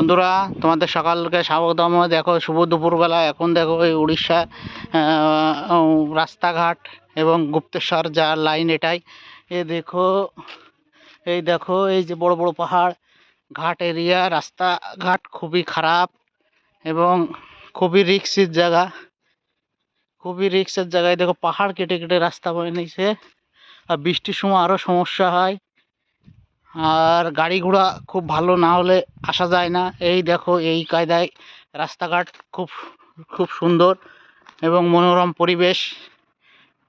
বন্ধুরা তোমাদের সকালকে স্বাগতম। দেখো শুভ দুপুরবেলা। এখন দেখো এই উড়িষ্যা রাস্তাঘাট এবং গুপ্তেশ্বর যার লাইন এটাই। দেখো এই যে বড় বড় পাহাড়, ঘাট এরিয়া, রাস্তাঘাট খুবই খারাপ এবং খুবই রিক্সের জায়গা। দেখো পাহাড় কেটে কেটে রাস্তা বানিয়েছে। আর বৃষ্টির সময় আরও সমস্যা হয়, আর গাড়ি ঘোড়া খুব ভালো না হলে আসা যায় না। এই দেখো এই কায়দায় রাস্তাঘাট খুব খুব সুন্দর এবং মনোরম পরিবেশ,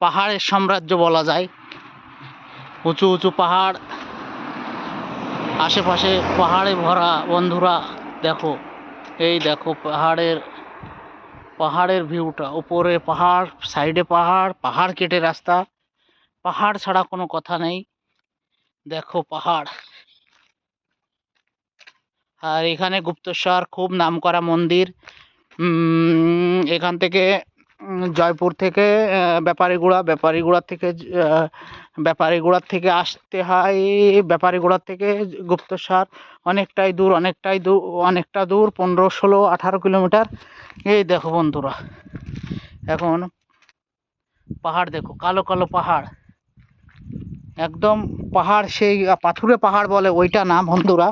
পাহাড়ের সাম্রাজ্য বলা যায়। উঁচু উঁচু পাহাড়, আশেপাশে পাহাড়ে ভরা। বন্ধুরা দেখো, এই দেখো পাহাড়ের ভিউটা, উপরে পাহাড়, সাইডে পাহাড়, পাহাড় কেটে রাস্তা, পাহাড় ছাড়া কোনো কথা নেই। দেখো পাহাড়। আর এখানে গুপ্তেশ্বর খুব নামকরা মন্দির। এখান থেকে জয়পুর থেকে ব্যাপারীগুড়ার থেকে আসতে হয়। ব্যাপারীগুড়ার থেকে গুপ্তেশ্বর অনেকটা দূর 15, 16, 18 কিলোমিটার। এই দেখো বন্ধুরা, এখন পাহাড় দেখো, কালো কালো পাহাড়, একদম পাহাড়, সেই পাথুরে পাহাড় বলে ওইটা না বন্ধুরা।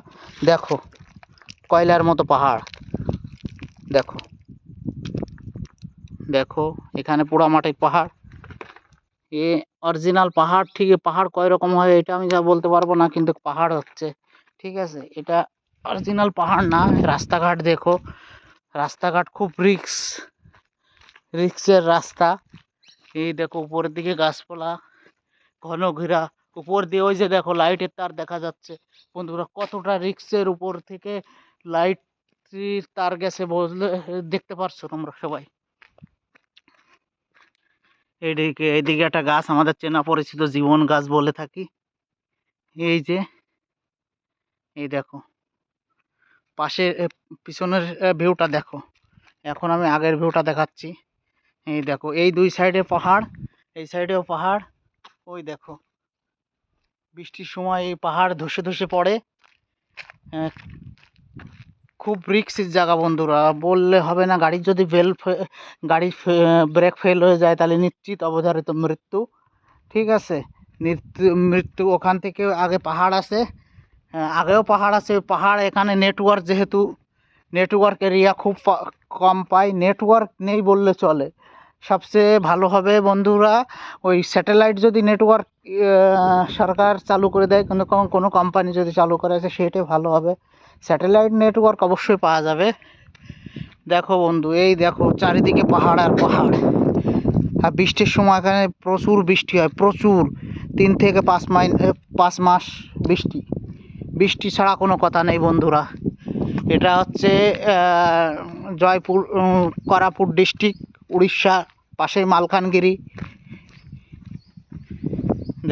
দেখো কয়লার মতো পাহাড়। দেখো দেখো এখানে পোড়ামাটির পাহাড়। এ অরিজিনাল পাহাড়। ঠিক পাহাড় কয় রকম হয় এটা আমি যা বলতে পারবো না, কিন্তু পাহাড় হচ্ছে, ঠিক আছে, এটা অরিজিনাল পাহাড় না। রাস্তাঘাট দেখো, রাস্তাঘাট খুব রিক্সের রাস্তা। এই দেখো উপরের দিকে গাছপালা ঘন ঘেরা, উপর দিয়ে ওই যে দেখো লাইটের তার দেখা যাচ্ছে। বন্ধুরা কতটা রিক্সের উপর থেকে লাইটের তার গেছে বললে দেখতে পারছো তোমরা সবাই। এইদিকে একটা গাছ, আমাদের চেনা পরিচিত জীবন গাছ বলে থাকি। এই দেখো পাশের পিছনের ভিউটা দেখো। এখন আমি আগের ভিউটা দেখাচ্ছি। এই দেখো এই দুই সাইডে পাহাড়, এই সাইডেও পাহাড়। ওই দেখো বৃষ্টির সময় এই পাহাড় ধসে ধসে পড়ে। খুব রিক্সের জায়গা বন্ধুরা, বললে হবে না। গাড়ির যদি ব্রেক ফেল হয়ে যায় তাহলে নিশ্চিত অবধারিত মৃত্যু, ঠিক আছে। মৃত্যু ওখান থেকে আগে পাহাড় আছে, আগেও পাহাড় আছে। পাহাড় এখানে নেটওয়ার্ক, যেহেতু নেটওয়ার্ক এরিয়া খুব কম পায়, নেটওয়ার্ক নেই বললে চলে। সবচেয়ে ভালো হবে বন্ধুরা ওই স্যাটেলাইট যদি নেটওয়ার্ক সরকার চালু করে দেয়, কোনো কোম্পানি যদি চালু করে, সেটাই ভালো হবে। স্যাটেলাইট নেটওয়ার্ক অবশ্যই পাওয়া যাবে। দেখো বন্ধু, এই দেখো চারিদিকে পাহাড় আর পাহাড়। আর বৃষ্টির সময় এখানে প্রচুর বৃষ্টি হয়, প্রচুর। 3 থেকে 5 মাস বৃষ্টি ছাড়া কোনো কথা নেই বন্ধুরা। এটা হচ্ছে কোরাপুট ডিস্ট্রিক্ট, উড়িষ্যা, পাশেই মালকানগিরি।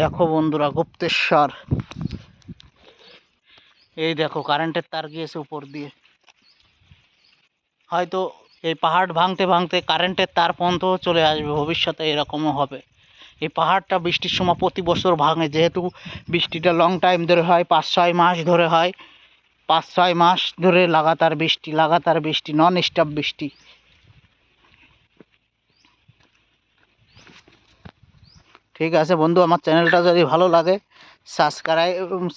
দেখো বন্ধুরা গুপ্তেশ্বর। এই দেখো কারেন্টের তার গিয়েছে উপর দিয়ে। হয়তো এই পাহাড় ভাঙতে ভাঙতে কারেন্টের তার পর্যন্ত চলে আসবে, ভবিষ্যতে এরকমও হবে। এই পাহাড়টা বৃষ্টির সময় প্রতি বছর ভাঙে, যেহেতু বৃষ্টিটা লং টাইম ধরে হয়, 5-6 মাস ধরে হয়। 5-6 মাস ধরে লাগাতার বৃষ্টি, নন স্টপ বৃষ্টি। ঠিক আছে বন্ধু, আমার চ্যানেলটা যদি ভালো লাগে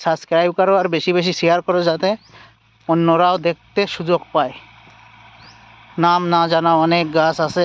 সাবস্ক্রাইব করো, আর বেশি বেশি শেয়ার করো, যাতে অন্যরাও দেখতে সুযোগ পায়। নাম না জানা অনেক গাছ আছে।